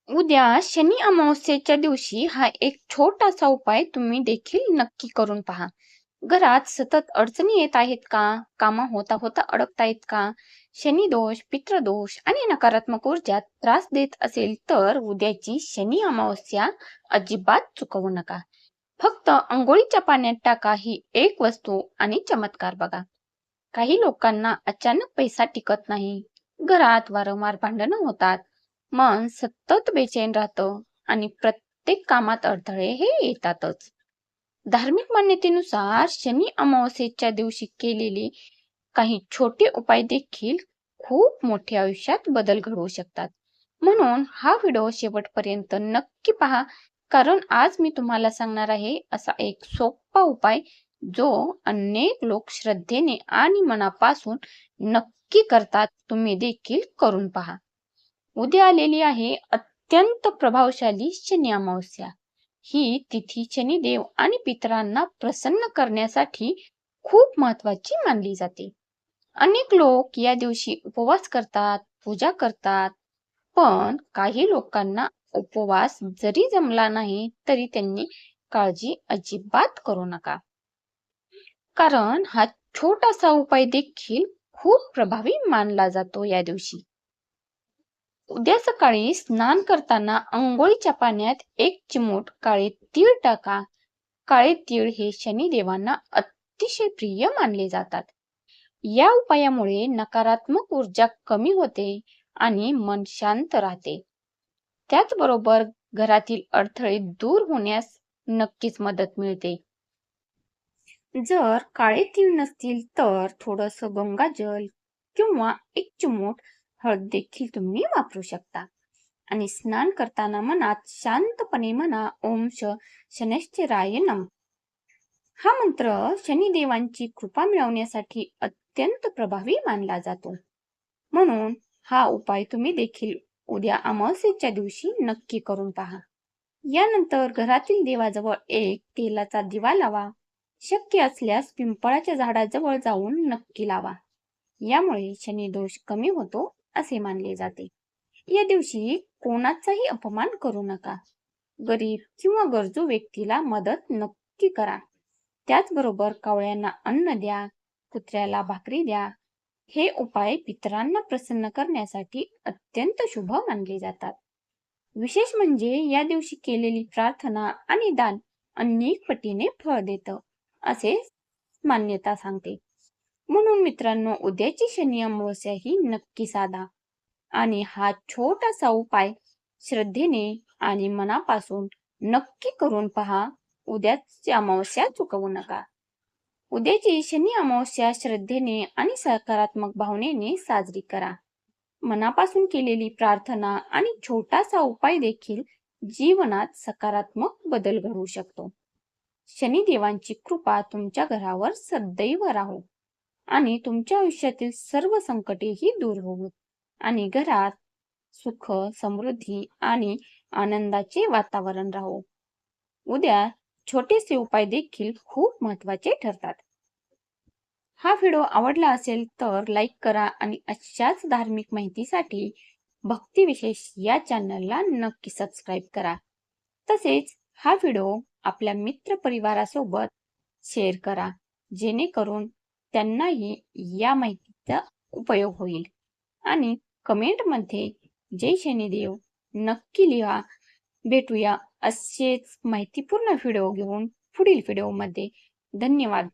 उद्या शनी अमावस्येच्या दिवशी हा एक छोटासा उपाय तुम्ही देखील नक्की करून पहा. घरात सतत अडचणी येत आहेत का? कामं होता होता अडकतायत का? शनी दोष, पितृदोष आणि नकारात्मक ऊर्जा त्रास देत असेल तर उद्याची शनी अमावस्या अजिबात चुकवू नका. फक्त अंघोळीच्या पाण्यात टाका ही एक वस्तू आणि चमत्कार बघा. काही लोकांना अचानक पैसा टिकत नाही, घरात वारंवार भांडणं होतात, मन सतत बेचैन राहतं आणि प्रत्येक कामात अडथळे हे येतातच. धार्मिक मान्यतेनुसार शनी अमावस्येच्या दिवशी केलेले काही छोटे उपाय देखील खूप मोठे आयुष्यात बदल घडवू शकतात. म्हणून हा व्हिडिओ शेवटपर्यंत नक्की पहा, कारण आज मी तुम्हाला सांगणार आहे असा एक सोपा उपाय जो अनेक लोक श्रद्धेने आणि मनापासून नक्की करतात. तुम्ही देखील करून पहा. उद्या आलेली आहे अत्यंत प्रभावशाली शनी अमावस्या. ही तिथी शनिदेव आणि पितरांना प्रसन्न करण्यासाठी खूप महत्वाची मानली जाते. अनेक लोक या दिवशी उपवास करतात, पूजा करतात, पण काही लोकांना उपवास जरी जमला नाही तरी त्यांनी काळजी अजिबात करू नका. कारण हा छोटासा उपाय देखील खूप प्रभावी मानला जातो या दिवशी. उद्या सकाळी स्नान करताना अंघोळीच्या पाण्यात एक चिमूट काळे तीळ टाका. काळे तीळ हे शनिदेवांना अतिशय प्रिय मानले जातात. या उपायामुळे नकारात्मक ऊर्जा कमी होते आणि मन शांत राहते. त्याचबरोबर घरातील अडथळे दूर होण्यास नक्कीच मदत मिळते. जर काळे तीळ नसतील तर थोडंसं गंगाजल किंवा एक चिमूट हळद देखील तुम्ही वापरू शकता. आणि स्नान करताना मनात शांतपणे म्हणा ओम शनैश्चराय नमः. हा मंत्र शनिदेवांची कृपा मिळवण्यासाठी अत्यंत प्रभावी मानला जातो. म्हणून हा उपाय तुम्ही देखील उद्या अमावस्येच्या दिवशी नक्की करून पहा. यानंतर घरातील देवाजवळ एक तेलाचा दिवा लावा. शक्य असल्यास पिंपळाच्या झाडाजवळ जाऊन नक्की लावा. यामुळे शनिदोष कमी होतो असे मानले जाते. या दिवशी कोणाचाही अपमान करू नका. गरीब किंवा गरजू व्यक्तीला मदत नक्की करा. त्याचबरोबर कावळ्यांना अन्न द्या, कुत्र्याला भाकरी द्या. हे उपाय पितरांना प्रसन्न करण्यासाठी अत्यंत शुभ मानले जातात. विशेष म्हणजे या दिवशी केलेली प्रार्थना आणि दान अनेक पटीने फळ देतं असे मान्यता सांगते. म्हणून मित्रांनो, उद्याची शनी अमावस्या ही नक्की साधा आणि हा छोटासा उपाय श्रद्धेने आणि मनापासून नक्की करून पहा. उद्याची अमावस्या चुकवू नका. उद्याची शनी अमावस्या श्रद्धेने आणि सकारात्मक भावनेने साजरी करा. मनापासून केलेली प्रार्थना आणि छोटासा उपाय देखील जीवनात सकारात्मक बदल घडवू शकतो. शनिदेवांची कृपा तुमच्या घरावर सदैव राहो आणि तुमच्या आयुष्यातील सर्व संकटेही दूर होवोत आणि घरात सुख, समृद्धी आणि आनंदाचे वातावरण राहो. उद्या छोटेसे उपाय देखील खूप महत्त्वाचे ठरतात. हा व्हिडिओ आवडला असेल तर लाईक करा आणि अशाच धार्मिक माहितीसाठी भक्तिविशेष या चॅनलला नक्की सबस्क्राईब करा. तसेच हा व्हिडिओ आपल्या मित्र परिवारासोबत शेअर करा, जेणेकरून त्यांनाही या माहितीचा उपयोग होईल. आणि कमेंटमध्ये जय शनिदेव नक्की लिहा. भेटूया असेच माहितीपूर्ण व्हिडिओ घेऊन पुढील व्हिडिओमध्ये. धन्यवाद.